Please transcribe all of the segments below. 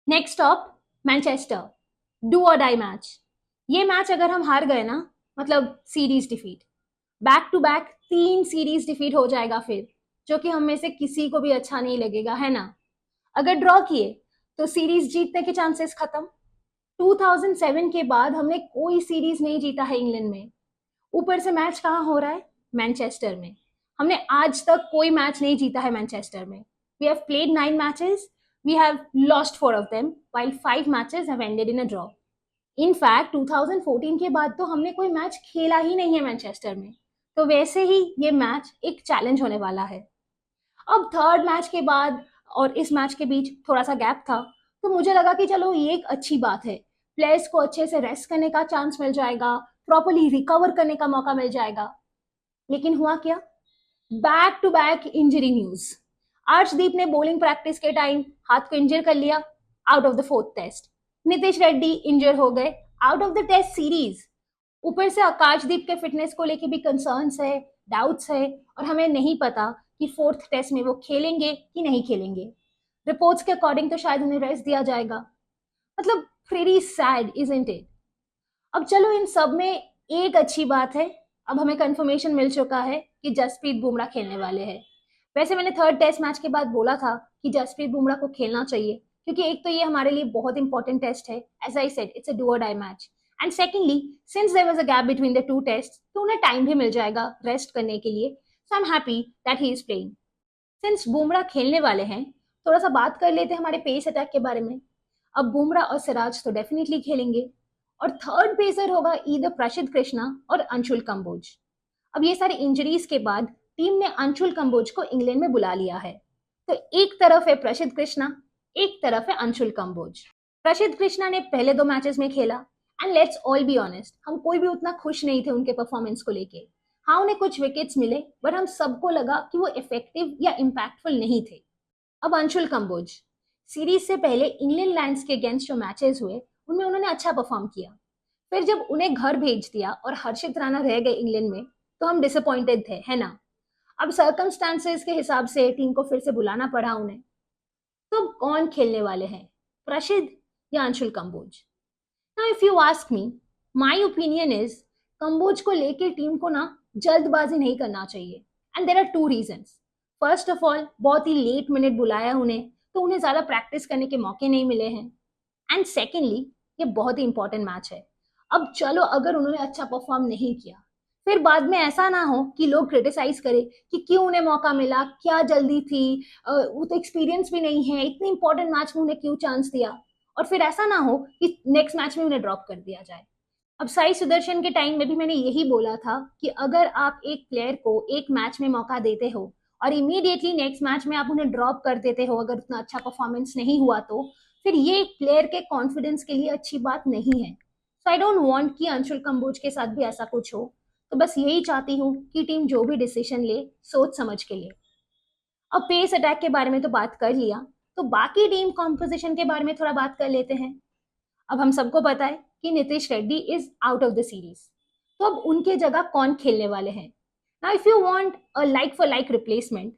Next up Manchester, do or die match. ये match अगर हम हार गए ना, मतलब series defeat, back to back 3 series defeat हो जाएगा फिर, जो कि हम में से किसी को भी अच्छा नहीं लगेगा, है ना। अगर ड्रॉ किए तो सीरीज जीतने के चांसेस खत्म। 2007 के बाद हमने कोई सीरीज नहीं जीता है इंग्लैंड में। ऊपर से मैच कहाँ हो रहा है? मैनचेस्टर में। हमने आज तक कोई मैच नहीं जीता है मैनचेस्टर में। We have played 9 matches, we have lost 4 of them, while 5 matches have ended in a draw. In fact 2014 के बाद तो हमने कोई मैच खेला ही नहीं है मैनचेस्टर में। तो वैसे ही ये मैच एक चैलेंज होने वाला है। अब थर्ड मैच के बाद और इस मैच के बीच थोड़ा सा गैप था, तो मुझे लगा कि चलो ये एक अच्छी बात है, प्लेयर्स को अच्छे से रेस्ट करने का चांस मिल जाएगा, प्रॉपरली रिकवर करने का मौका मिल जाएगा। लेकिन हुआ क्या? Back to back injury news. Arshdeep ने बॉलिंग प्रैक्टिस के टाइम हाथ को इंजर कर लिया, out of the 4th test. Nitish Reddy injure हो गए, out of the test series. ऊपर से आकाशदीप के फिटनेस को लेके भी कंसर्न्स है, डाउट्स है, और हमें नहीं पता कि 4th टेस्ट में वो खेलेंगे कि नहीं खेलेंगे। रिपोर्ट्स के अकॉर्डिंग तो शायद उन्हें रेस्ट दिया जाएगा। मतलब प्रीटी सैड, इजंट इट? अब चलो इन सब में एक अच्छी बात है, अब हमें कंफर्मेशन मिल चुका है कि जसप्रीत बुमराह खेलने वाले हैं। वैसे मैंने थर्ड टेस्ट मैच के बाद बोला था कि जसप्रीत बुमराह को खेलना चाहिए, क्योंकि एक तो ये हमारे लिए बहुत इंपॉर्टेंट टेस्ट है, as I said it's a do or die match. And secondly, since there was a gap between the 2 test, तो उन्हें टाइम भी मिल जाएगा रेस्ट करने के लिए। So I am happy that he is playing. Since Bumrah खेलने वाले हैं, थोड़ा सा बात कर लेते हैं हमारे पेस अटैक के बारे में। अब बुमराह और सिराज तो डेफिनेटली खेलेंगे, और थर्ड पेसर होगा ईदर प्रसिद्ध कृष्णा और अंशुल कंबोज। अब ये सारी इंजरीज के बाद टीम ने अंशुल कंबोज को इंग्लैंड में बुला लिया है। तो एक तरफ है प्रसिद्ध कृष्णा, एक तरफ है अंशुल कंबोज। प्रसिद्ध कृष्णा ने पहले 2 मैचेस में खेला, and let's all be honest, हम कोई भी उतना खुश नहीं थे उनके परफॉर्मेंस को लेके। हाँ, उन्हें कुछ विकेट्स मिले, बट हम सबको लगा कि वो इफेक्टिव या इम्पैक्टफुल नहीं थे। अब अंशुल कंबोज, सीरीज से पहले इंग्लैंड लायंस के अगेंस्ट जो मैचेस हुए उनमें उन्होंने अच्छा परफॉर्म किया। फिर जब उन्हें घर भेज दिया और हर्षित राणा रह गए इंग्लैंड में, तो हम डिसअपॉइंटेड थे, है ना। अब सर्कमस्टांसेस के हिसाब से टीम को फिर से बुलाना पड़ा उन्हें। तो अब कौन खेलने वाले हैं, प्रसिद्ध या Anshul Kamboj? Now if you ask me, my opinion is, Kamboj को लेकर टीम को ना जल्दबाजी नहीं करना चाहिए। And there are 2 reasons. First of all, बहुत ही लेट मिनट बुलाया उन्हें, तो उन्हें ज्यादा प्रैक्टिस करने के मौके नहीं मिले हैं। एंड सेकेंडली, ये बहुत ही इंपॉर्टेंट मैच है। अब चलो अगर उन्होंने अच्छा परफॉर्म नहीं किया, फिर बाद में ऐसा ना हो कि लोग क्रिटिसाइज करें कि क्यों उन्हें मौका मिला, क्या जल्दी थी, वो तो एक्सपीरियंस भी नहीं है, इतने इंपॉर्टेंट मैच में उन्हें क्यों चांस दिया। और फिर ऐसा ना हो कि नेक्स्ट मैच में उन्हें ड्रॉप कर दिया जाए। अब साई सुदर्शन के टाइम में भी मैंने यही बोला था कि अगर आप एक प्लेयर को एक मैच में मौका देते हो और इमीडिएटली नेक्स्ट मैच में आप उन्हें ड्रॉप कर देते हो अगर उतना अच्छा परफॉर्मेंस नहीं हुआ, तो फिर ये एक प्लेयर के कॉन्फिडेंस के लिए अच्छी बात नहीं है। सो आई डोंट वांट कि अंशुल कंबोज के साथ भी ऐसा कुछ हो। तो बस यही चाहती हूँ कि टीम जो भी डिसीजन ले, सोच समझ के ले। अब पेस अटैक के बारे में तो बात कर लिया, तो बाकी टीम कॉम्पोजिशन के बारे में थोड़ा बात कर लेते हैं। अब हम सबको पता है कि Nitish Reddy is out of the series. तो अब उनके जगह कौन खेलने वाले हैं? Now if you want a like for like replacement,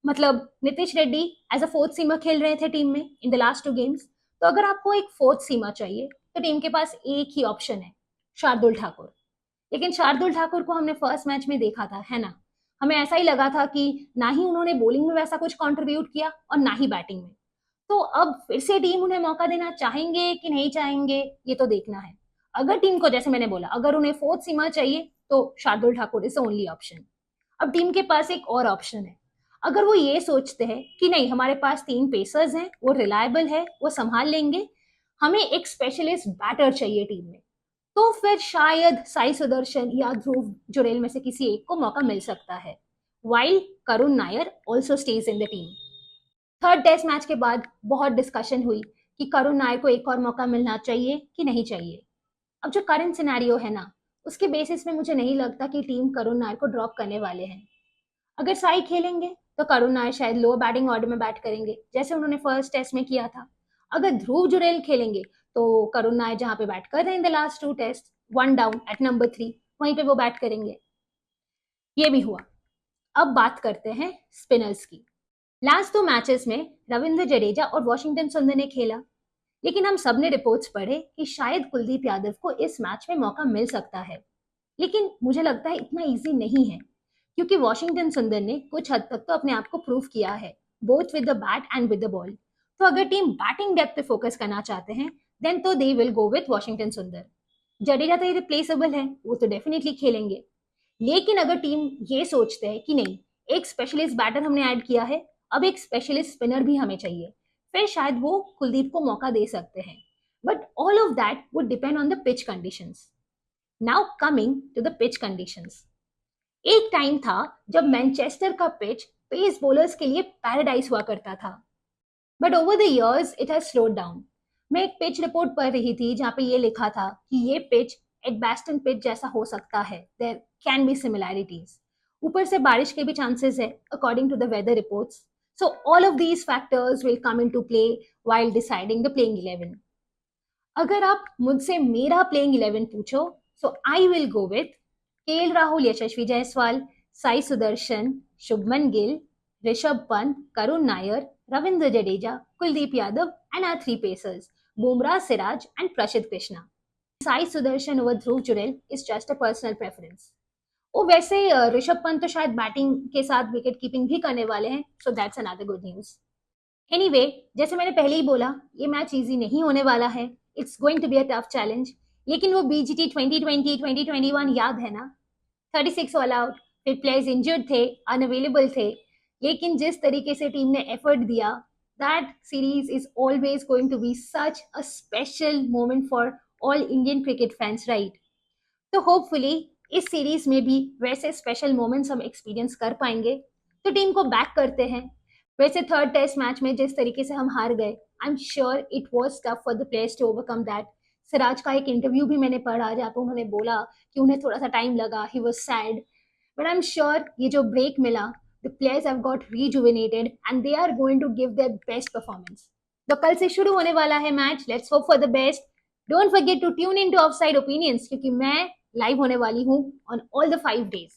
मतलब Nitish Reddy as a fourth seamer खेल रहे थे टीम में इन द लास्ट 2 गेम्स, तो अगर आपको एक फोर्थ सीमर चाहिए तो टीम के पास एक ही ऑप्शन है, शार्दुल ठाकुर। लेकिन शार्दुल ठाकुर को हमने फर्स्ट मैच में देखा था, है ना। हमें ऐसा ही लगा था कि ना ही उन्होंने बॉलिंग में वैसा कुछ कंट्रीब्यूट किया और ना ही बैटिंग में। तो अब फिर से टीम उन्हें मौका देना चाहेंगे कि नहीं चाहेंगे, ये तो देखना है। अगर टीम को, जैसे मैंने बोला, अगर उन्हें फोर्थ सीमा चाहिए तो Shardul Thakur is only option. अब टीम के पास एक और ऑप्शन है। अगर वो ये सोचते हैं कि नहीं, हमारे पास 3 पेसर्स हैं, वो रिलायबल है, वो संभाल लेंगे, हमें एक स्पेशलिस्ट बैटर चाहिए टीम में, तो फिर शायद साई सुदर्शन या ध्रुव जुरेल में से किसी एक को मौका मिल सकता है, while Karun Nair also stays in the team. Third test match के बाद बहुत डिस्कशन हुई कि करुण नायर को एक और मौका मिलना चाहिए कि नहीं चाहिए। अब जो करंट सिनेरियो है ना, उसके बेसिस में मुझे नहीं लगता कि टीम करुण नायर को ड्रॉप करने वाले हैं। अगर साई खेलेंगे तो करुण नायर शायद लोअर बैटिंग ऑर्डर में बैट करेंगे, जैसे उन्होंने फर्स्ट टेस्ट में किया था। अगर ध्रुव जुरेल खेलेंगे तो करुण नायर जहां पे बैट कर रहे हैं in the last 2 test, 1 down at number 3, वहीं पे वो बैट करेंगे। ये भी हुआ। अब बात करते हैं स्पिनर्स की। लास्ट 2 मैचेस में रविंद्र जडेजा और वॉशिंगटन सुंदर ने खेला। लेकिन हम सब ने रिपोर्ट्स पढ़े कि शायद कुलदीप यादव को इस मैच में मौका मिल सकता है, लेकिन मुझे लगता है इतना इजी नहीं है, क्योंकि वॉशिंगटन सुंदर ने कुछ हद तक तो अपने आप को प्रूव किया है, both with the bat and with the ball. तो अगर टीम बैटिंग डेप्थ पे फोकस करना चाहते हैं, देन तो they will go with Washington सुंदर। जडेजा तो रिप्लेसेबल है, वो तो डेफिनेटली खेलेंगे। लेकिन अगर टीम ये सोचते हैं कि नहीं, एक स्पेशलिस्ट बैटर हमने ऐड किया है, अब एक स्पेशलिस्ट स्पिनर भी हमें चाहिए, फिर शायद वो कुलदीप को मौका दे सकते हैं। But all of that would depend on the pitch conditions. Now coming to the pitch conditions. एक टाइम था जब मैनचेस्टर का पिच पेस बॉलर्स के लिए पैराडाइज हुआ करता था, but over the years it has slowed down. मैं एक पिच रिपोर्ट पढ़ रही थी जहां पे ये लिखा था कि ये पिच एडबैस्टन पिच जैसा हो सकता है, देयर कैन बी सिमिलैरिटीज। ऊपर से बारिश के भी चांसेस है according to the weather reports. So all of these factors will come into play while deciding the playing 11। अगर आप मुझसे मेरा प्लेइंग 11 पूछो, so I will go with KL Rahul, Yashasvi Jaiswal, Sai Sudharsan, Shubman Gill, Rishabh Pant, Karun Nair, Ravindra Jadeja, Kuldeep Yadav and our three pacers Bumrah, Siraj and Prasidh Krishna. Sai Sudharsan over Dhruv Jurel is just a personal preference. वो वैसे ऋषभ पंत तो शायद batting के साथ विकेट कीपिंग भी करने वाले हैं, so that's another good news. Anyway, जैसे मैंने पहले ही बोला, ये मैच इजी नहीं होने वाला है। It's going to be a tough challenge. लेकिन वो बीजीटी 2020 2021 याद है ना? 36 ऑल आउट, फिर प्लेयर्स इंजर्ड थे, अनअवेलेबल थे, लेकिन जिस तरीके से टीम ने एफर्ट दिया, that series is always going to be such a special moment for all Indian cricket fans, right? तो होपफुली इस सीरीज में भी वैसे स्पेशल मोमेंट्स हम एक्सपीरियंस कर पाएंगे। तो टीम को बैक करते हैं। वैसे थर्ड टेस्ट मैच में जिस तरीके से हम हार गए, I am sure it was tough for the players to overcome that. Siraj का एक इंटरव्यू भी मैंने पढ़ा जहाँ पे उन्होंने बोला कि उन्हें थोड़ा सा टाइम लगा, he was sad, but I am sure ये जो ब्रेक मिला, the players have got rejuvenated and they are going to give their best performance। तो कल से शुरू होने वाला है match, let's hope for the best. Don't forget to tune in to offside opinions, क्योंकि मैं लाइव होने वाली हूँ ऑन ऑल द 5 days।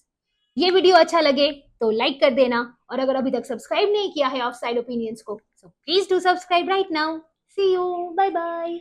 ये वीडियो अच्छा लगे तो लाइक कर देना, और अगर अभी तक सब्सक्राइब नहीं किया है ऑफसाइड ओपिनियंस को, so please do subscribe right now. See you, bye bye.